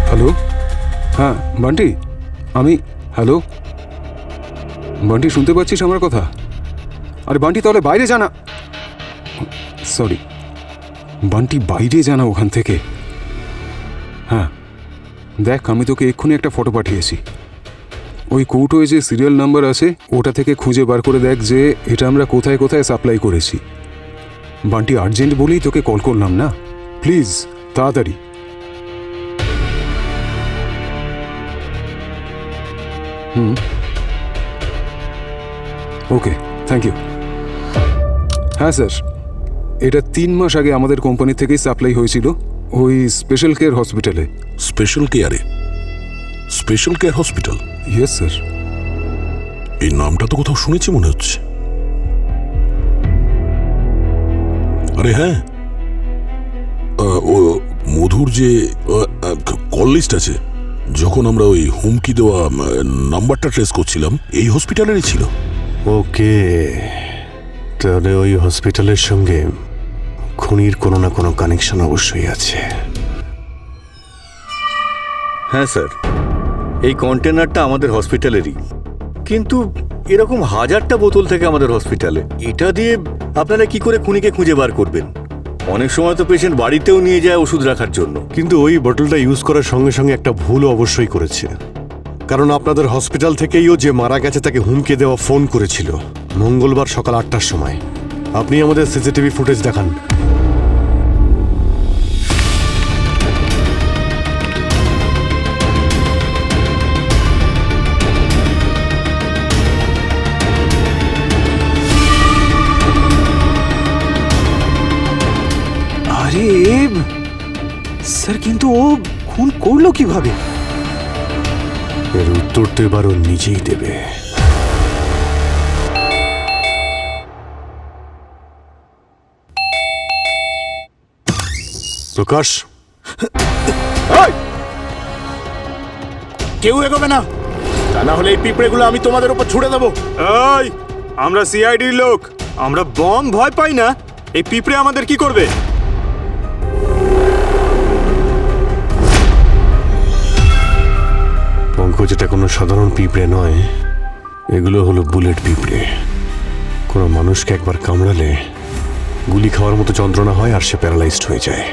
Hello, হ্যাঁ বান্টি, হ্যালো বান্টি, শুনতে পাচ্ছিস আমার কথা? আরে বান্টি, তাহলে বাইরে জানা। সরি বান্টি, বাইরে জানা ওখান থেকে। হ্যাঁ দেখ, আমি তোকে এক্ষুনি একটা ফটো পাঠিয়েছি। ওই কৌটোয় যে সিরিয়াল নাম্বার আছে ওটা থেকে খুঁজে বার করে দেখ যে এটা আমরা কোথায় কোথায় সাপ্লাই করেছি। বান্টি, আর্জেন্ট বলেই তোকে কল করলাম না, প্লিজ তাড়াতাড়ি। ওকে, থ্যাংক ইউ। হ্যাঁ স্যার, এটা 3 মাস আগে আমাদের কোম্পানি থেকেই সাপ্লাই হয়েছিল ওই স্পেশাল কেয়ার হসপিটালে। স্পেশাল কেয়ারে? Special care hospital? Yes sir. এই নামটা তো কোথাও শুনেছি মনে হচ্ছে। আরে হ্যাঁ, ও মধুর যে কল লিস্ট আছে, যখন আমরা ওই হুমকি দেওয়া নাম্বারটা ট্রেস করছিলাম, এই হসপিটালেরই ছিল। ওকে, তাহলে ওই হসপিটালের সঙ্গে খুনির কোনো না কোনো কানেকশন অবশ্যই আছে। হ্যাঁ স্যার, এই কন্টেনারটা আমাদের হসপিটালেরই, কিন্তু এরকম হাজারটা বোতল থেকে আমাদের হসপিটালে, এটা দিয়ে আপনারা কি করে খুনিকে খুঁজে বার করবেন? অনেক সময় তো পেশেন্ট বাড়িতেও নিয়ে যায় ওষুধ রাখার জন্য। কিন্তু ওই বোতলটা ইউজ করার সঙ্গে সঙ্গে একটা ভুল অবশ্যই করেছে, কারণ আপনাদের হসপিটাল থেকেইও যে মারা গেছে তাকে হুমকি দেওয়া ফোন করেছিল মঙ্গলবার সকাল 8টার সময়। আপনি আমাদের সিসিটিভি ফুটেজ দেখান। আরে স্যার, কিন্তু ও খুন করলো কিভাবে? এর উত্তর তো এবার ও নিজেই দেবে। প্রকাশ, কেউ এগোবে না, তা না হলে এই পিঁপড়েগুলো আমি তোমাদের উপর ছুড়ে দেবো। এই, আমরা সিআইডির লোক, আমরা বম ভয় পাই না। এই পিঁপড়ে আমাদের কি করবে? পঙ্কজ, এটা কোনো সাধারণ পিঁপড়ে নয়, এগুলো হলো বুলেট পিঁপড়ে। কোনো মানুষকে একবার কামড়ালে গুলি খাওয়ার মতো যন্ত্রণা হয় আর সে প্যারালাইজড হয়ে যায়।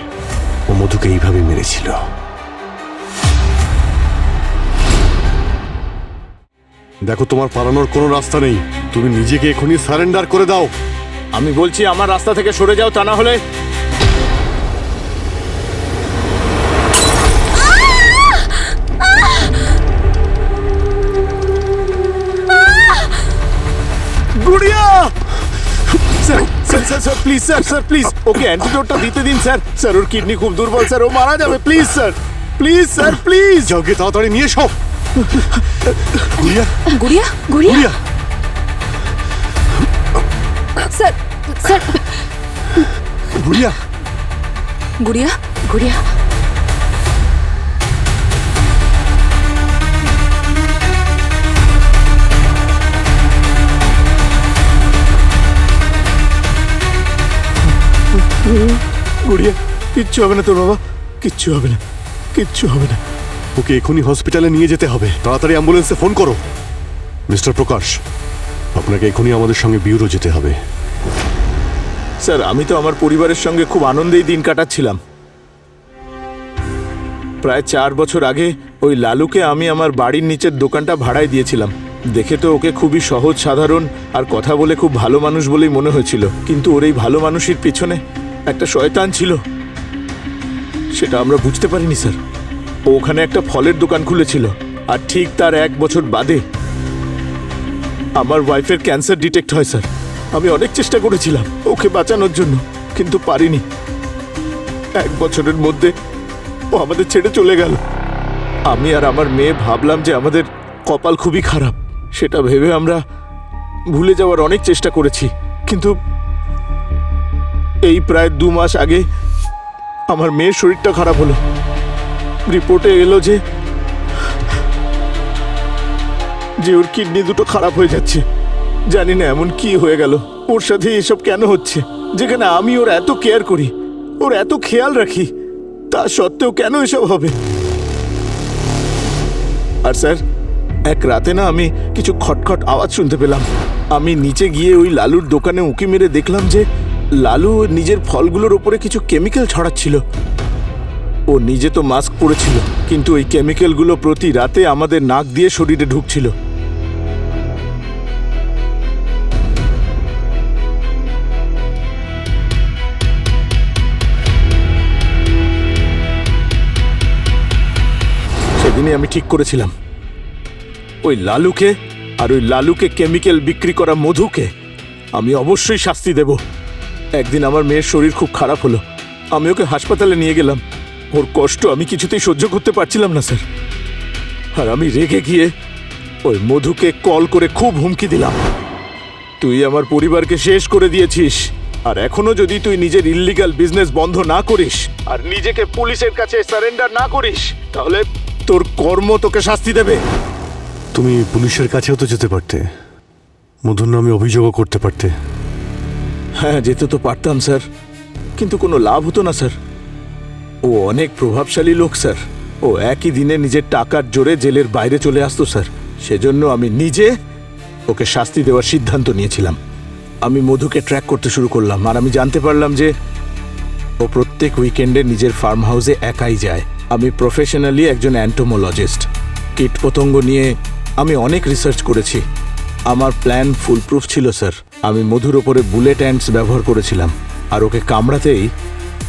ও মধুকে এইভাবে মেরেছিল। দেখো, তোমার পালানোর কোনো রাস্তা নেই, তুমি নিজেকে এখনই সারেন্ডার করে দাও। আমি বলছি আমার রাস্তা থেকে সরে যাও, তা না হলে গুড়িয়া। Sir sir sir sir please, sir sir please, okay অ্যান্টিডোটটা দিতে দিন স্যার। স্যার, ওর কিডনি খুব দুর্বল স্যার, ও মারা যাবে। Please sir, please sir, please. যাও গিয়ে তাড়াতাড়ি নিয়ে এসো। গুড়িয়া, গুড়িয়া, গুড়িয়া, গুড়িয়া। স্যার, স্যার, গুড়িয়া, গুড়িয়া, গুড়িয়া। গুড়িয়া, কিচ্ছু হবে না তোর বাবা, কিচ্ছু হবে না, কিচ্ছু হবে না। ওকে এখনই হসপিটালে নিয়ে যেতে হবে। তাড়াতাড়ি অ্যাম্বুলেন্সে ফোন করো। মিস্টার প্রকাশ, আপনাকে এখনই আমাদের সঙ্গে ব্যুরো যেতে হবে। স্যার, আমি তো আমার পরিবারের সঙ্গে খুব আনন্দেই দিন কাটাচ্ছিলাম। প্রায় 4 বছর আগে ওই লালুকে আমি আমার বাড়ির নিচের দোকানটা ভাড়ায় দিয়েছিলাম। দেখে তো ওকে খুবই সহজ সাধারণ আর কথা বলে খুব ভালো মানুষ বলেই মনে হয়েছিল, কিন্তু ওর এই ভালো মানুষের পিছনে একটা শয়তান ছিল, সেটা আমরা বুঝতে পারিনি স্যার। ও ওখানে একটা ফলের দোকান খুলেছিল, আর ঠিক তার 1 বছর বাদে আমার ওয়াইফের ক্যান্সার ডিটেক্ট হয় স্যার। আমি অনেক চেষ্টা করেছিলাম ওকে বাঁচানোর জন্য, কিন্তু পারিনি। 1 বছরের মধ্যে ও আমাদের ছেড়ে চলে গেল। আমি আর আমার মেয়ে ভাবলাম যে আমাদের কপাল খুবই খারাপ। সেটা ভেবে আমরা ভুলে যাওয়ার অনেক চেষ্টা করেছি, কিন্তু এই প্রায় 2 মাস আগে আমার মেয়ের শরীরটা খারাপ হলো। রিপোর্টে এলো যে ওর কিডনি দুটো খারাপ হয়ে যাচ্ছে। জানি না এমন কি হয়ে গেল, ওর সাথে এসব কেন হচ্ছে, যেখানে আমি ওর এত কেয়ার করি, ওর এত খেয়াল রাখি, তা সত্ত্বেও কেন এসব হবে? আর স্যার, এক রাতে না আমি কিছু খটখট আওয়াজ শুনতে পেলাম। আমি নিচে গিয়ে ওই লালুর দোকানে উঁকি মেরে দেখলাম যে লালু নিজের ফলগুলোর উপরে কিছু কেমিক্যাল ছড়াচ্ছিল। ও নিজে তো মাস্ক পরেছিল, কিন্তু ওই কেমিক্যালগুলো প্রতি রাতে আমাদের নাক দিয়ে শরীরে ঢুকছিল। সেদিনই আমি ঠিক করেছিলাম ওই লালুকে আর ওই লালুকে কেমিক্যাল বিক্রি করা মধুকে আমি অবশ্যই শাস্তি দেব। একদিন আমার মেয়ের শরীর খুব খারাপ হলো, আমি ওকে হাসপাতালে নিয়ে গেলাম। ওর কষ্ট আমি কিছুতেই সহ্য করতে পারছিলাম না স্যার, আর আমি রেগে গিয়ে ওই মধুকে কল করে খুব হুমকি দিলাম, তুই আমার পরিবারকে শেষ করে দিয়েছিস, আর এখনো যদি তুই নিজের ইল্লিগাল বিজনেস বন্ধ না করিস আর নিজেকে পুলিশের কাছে সারেন্ডার না করিস, তাহলে তোর কর্ম তোকে শাস্তি দেবে। তুমি পুলিশের কাছেও তো যেতে পারতে, মধুর নামে অভিযোগও করতে পারতে। হ্যাঁ, যেতে তো পারতাম স্যার, কিন্তু কোনো লাভ হতো না স্যার। ও অনেক প্রভাবশালী লোক স্যার, ও একই দিনে নিজের টাকার জোরে জেলের বাইরে চলে আসতো স্যার। সেজন্য আমি নিজে ওকে শাস্তি দেওয়ার সিদ্ধান্ত নিয়েছিলাম। আমি মধুকে ট্র্যাক করতে শুরু করলাম, আর আমি জানতে পারলাম যে ও প্রত্যেক উইকেন্ডে নিজের ফার্ম হাউসে একাই যায়। আমি প্রফেশনালি একজন অ্যান্টোমোলজিস্ট। কীটপতঙ্গ নিয়ে আমি অনেক রিসার্চ করেছি। আমার প্ল্যান ফুলপ্রুফ ছিল স্যার। আমি মধুর ওপরে বুলেট অ্যান্টস ব্যবহার করেছিলাম, আর ওকে কামড়াতেই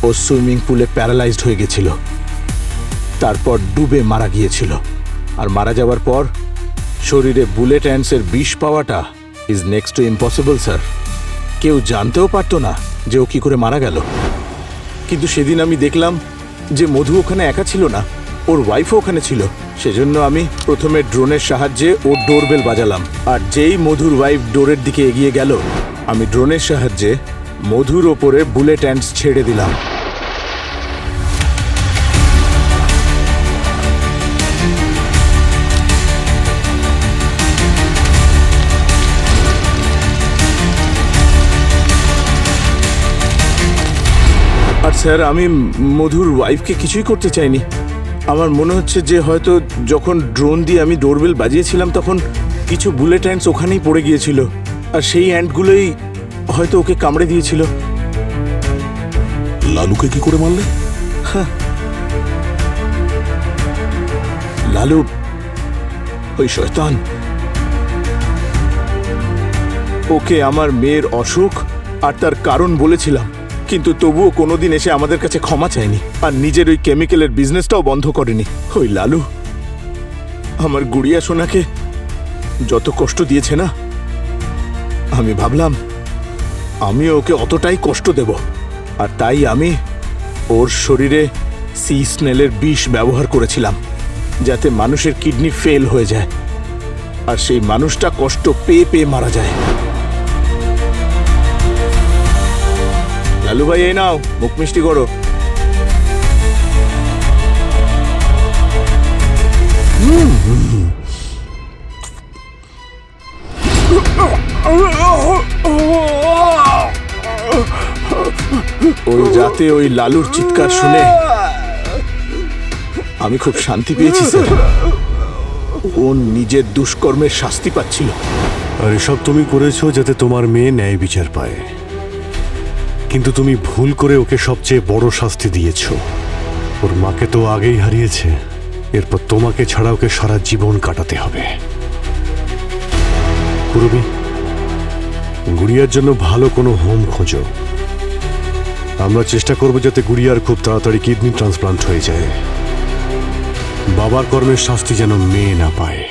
ও সুইমিং পুলে প্যারালাইজড হয়ে গেছিল, তারপর ডুবে মারা গিয়েছিল। আর মারা যাওয়ার পর শরীরে বুলেট অ্যান্টসের বিষ পাওয়াটা is next to impossible sir. কেউ জানতেও পারতো না যে ও কী করে মারা গেল। কিন্তু সেদিন আমি দেখলাম যে মধু ওখানে একা ছিল না, ওর ওয়াইফও ওখানে ছিল। সেজন্য আমি প্রথমে ড্রোনের সাহায্যে ওর ডোরবেল বাজালাম, আর যেই মধুর ওয়াইফ ডোরের দিকে এগিয়ে গেল, আমি ড্রোনের সাহায্যে মধুর ওপরে বুলেট অ্যান্টস ছেড়ে দিলাম। আর স্যার, আমি মধুর ওয়াইফকে কিছুই করতে চাইনি। আমার মনে হচ্ছে যে হয়তো যখন ড্রোন দিয়ে আমি ডোরবেল বাজিয়েছিলাম তখন কিছু বুলেট অ্যান্টস ওখানেই পড়ে গিয়েছিল, আর সেই অ্যান্টগুলোই হয়তো ওকে কামড়ে দিয়েছিল। লালুকে কি করে মারলে? লালু ওই শয়তান, ওকে আমার মেয়ের অসুখ আর তার কারণ বলেছিলাম, কিন্তু তবুও কোনোদিন এসে আমাদের কাছে ক্ষমা চায়নি, আর নিজের ওই কেমিক্যালের বিজনেসটাও বন্ধ করেনি। ওই লালু আমার গুড়িয়া সোনাকে যত কষ্ট দিয়েছে না, আমি ভাবলাম আমি ওকে অতটাই কষ্ট দেব, আর তাই আমি ওর শরীরে সি স্নেলের বিষ ব্যবহার করেছিলাম, যাতে মানুষের কিডনি ফেল হয়ে যায়, আর সেই মানুষটা কষ্ট পেয়ে পেয়ে মারা যায়। লালু ভাই, এই নাও, মুখ মিষ্টি করো। ওই রাতে ওই লালুর চিৎকার শুনে আমি খুব শান্তি পেয়েছি স্যার। ও নিজের দুষ্কর্মের শাস্তি পাচ্ছিল। আর এসব তুমি করেছো যাতে তোমার মেয়ে ন্যায় বিচার পায়, কিন্তু তুমি ভুল করে ওকে সবচেয়ে বড় শাস্তি দিয়েছো। ওর মাকে তো আগেই হারিয়েছে, এরপর তোমাকে ছাড়া ওকে সারা জীবন কাটাতে হবে। পূরবী, গুড়িয়ার জন্য ভালো কোনো হোম খোঁজো। আমরা চেষ্টা করব যাতে গুড়িয়ার খুব তাড়াতাড়ি কিডনি ট্রান্সপ্লান্ট হয়ে যায়। বাবার কর্মের শাস্তি যেন মেয়ে না পায়।